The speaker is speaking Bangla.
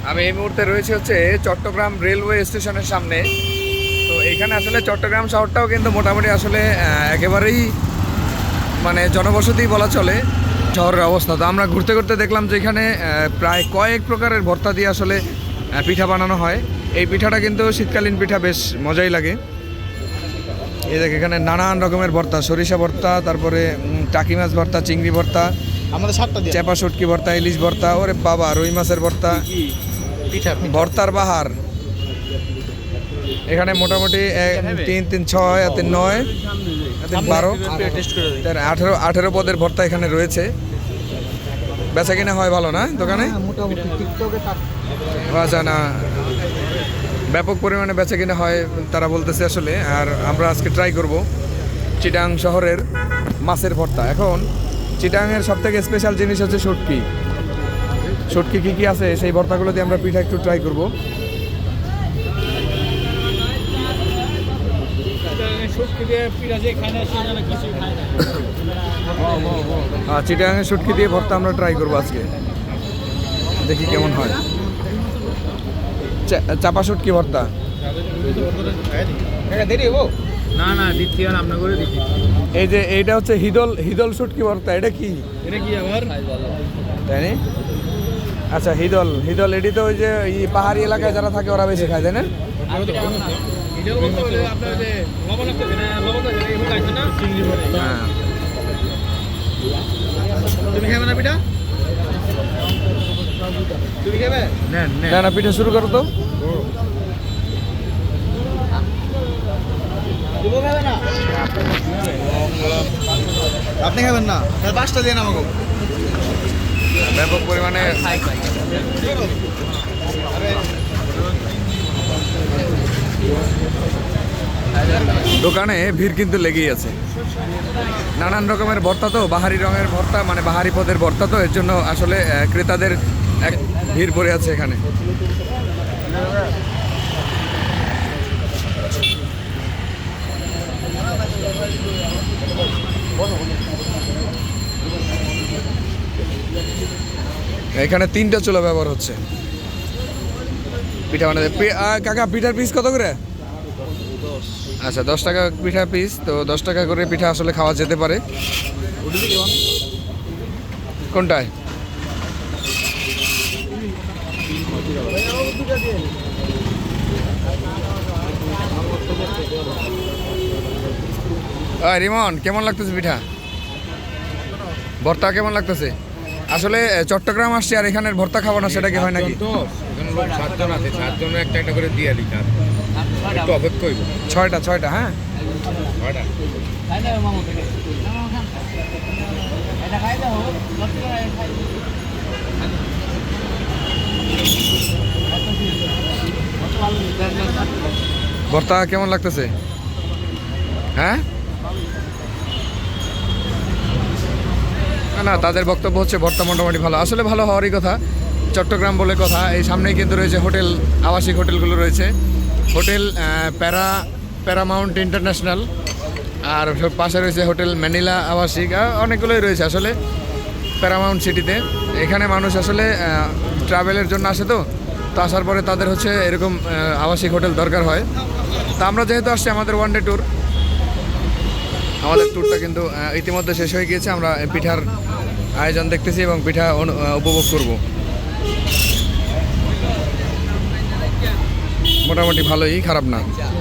আমি এই মুহূর্তে রয়েছে হচ্ছে চট্টগ্রাম রেলওয়ে স্টেশনের সামনে। তো এইখানে আসলে চট্টগ্রাম শহরটাও কিন্তু মোটামুটি আসলে একেবারেই মানে জনবসতি বলা চলে শহরের অবস্থা। তো আমরা ঘুরতে ঘুরতে দেখলাম যে এখানে প্রায় কয়েক প্রকারের ভর্তা দিয়ে আসলে পিঠা বানানো হয়। এই পিঠাটা কিন্তু শীতকালীন পিঠা, বেশ মজাই লাগে। এই দেখ এখানে নানান রকমের ভর্তা, সরিষা ভর্তা, তারপরে টাকি মাছ ভর্তা, চিংড়ি ভর্তা, আমাদের 7টা দিয়ে চেপা শুটকি ভর্তা, ইলিশ ভর্তা, ওরে বাবা রুই মাছের ভর্তা, পিঠা ভর্তার বাহার। এখানে মোটামুটি 3, 3, 6, 3, 9, 12, 18 পদের ভর্তা এখানে রয়েছে। বেচা কিনা হয় ভালো না দোকানে? মোটামুটি টিকটকে আচ্ছা, না ব্যাপক পরিমাণে বেচা কিনা হয় তারা বলতেছে আসলে। আর আমরা আজকে ট্রাই করব চিটাং শহরের মাছের ভর্তা। এখন চিটাংয়ের সবথেকে স্পেশাল জিনিস হচ্ছে শুটকি। শুটকি কী কী আছে সেই ভর্তাগুলো দিয়ে আমরা পিঠা একটু ট্রাই করব। চিটাংয়ের শুটকি দিয়ে ভর্তা আমরা ট্রাই করবো আজকে, দেখি কেমন হয়। চাপা শুটকি ভর্তা। না না দিচ্ছি আর আমরা করে দিচ্ছি। এই যে এইটা হচ্ছে হিদল শুটকি ভর্তা। এটা কি আবার তাই নি? আচ্ছা, হিদল এটি তো ওই যে পাহাড়ি এলাকায় যারা থাকে ওরা বেশি খায়, তাই না? হ্যাঁ। তুমি খাবে না পিঠা? তুমি খাবে? না না, পিঠা শুরু করো তো। আপনি খাবেন না? তাহলে 5টা দিয়ে আমাকে। ব্যাপক পরিমাণে দোকানে ভিড় কিন্তু লেগেই আছে। নানান রকমের ভর্তা, তো বাহারি রঙের ভর্তা, মানে বাহারি পদের ভর্তা, তো এর জন্য আসলে ক্রেতাদের এক ভিড় পড়ে আছে এখানে। এখানে 3টা চুলা ব্যবহার হচ্ছে পিঠা বানাতে। কাকা, পিঠার পিস কত করে? আচ্ছা, 10 টাকা পিঠা পিস। তো 10 টাকা করে পিঠা আসলে খাওয়া যেতে পারে। কোনটায়? রিমন, কেমন লাগতেছে পিঠা ভর্তা? কেমন লাগতেছে? আসলে চট্টগ্রাম আসছে আর এখানের ভর্তা খাবো না, সেটা কি হয় নাকি? লোক 7 জন আছে, 7 জনের একটা একটা করে দিয়ে দিই। একটু অপেক্ষা করব। 6টা, হ্যাঁ। ভর্তা কেমন লাগতেছে? হ্যাঁ, না তাদের বক্তব্য হচ্ছে ভর্তা মোটামুটি ভালো। আসলে ভালো হওয়ারই কথা, চট্টগ্রাম বলে কথা। এই সামনেই কিন্তু রয়েছে হোটেল, আবাসিক হোটেলগুলো রয়েছে। হোটেল প্যারামাউন্ট ইন্টারন্যাশনাল, আর পাশে রয়েছে হোটেল ম্যানিলা আবাসিক, অনেকগুলোই রয়েছে আসলে প্যারামাউন্ট সিটিতে। এখানে মানুষ আসলে ট্রাভেলের জন্য আসে, তো আসার পরে তাদের হচ্ছে এরকম আবাসিক হোটেল দরকার হয়। তা আমরা যেহেতু আসছি, আমাদের ওয়ান ডে ট্যুর, আমাদের ট্যুরটা কিন্তু ইতিমধ্যে শেষ হয়ে গিয়েছে। আমরা পিঠার আয়োজন দেখতেছি এবং পিঠা উপভোগ করব। মোটামুটি ভালোই, খারাপ না।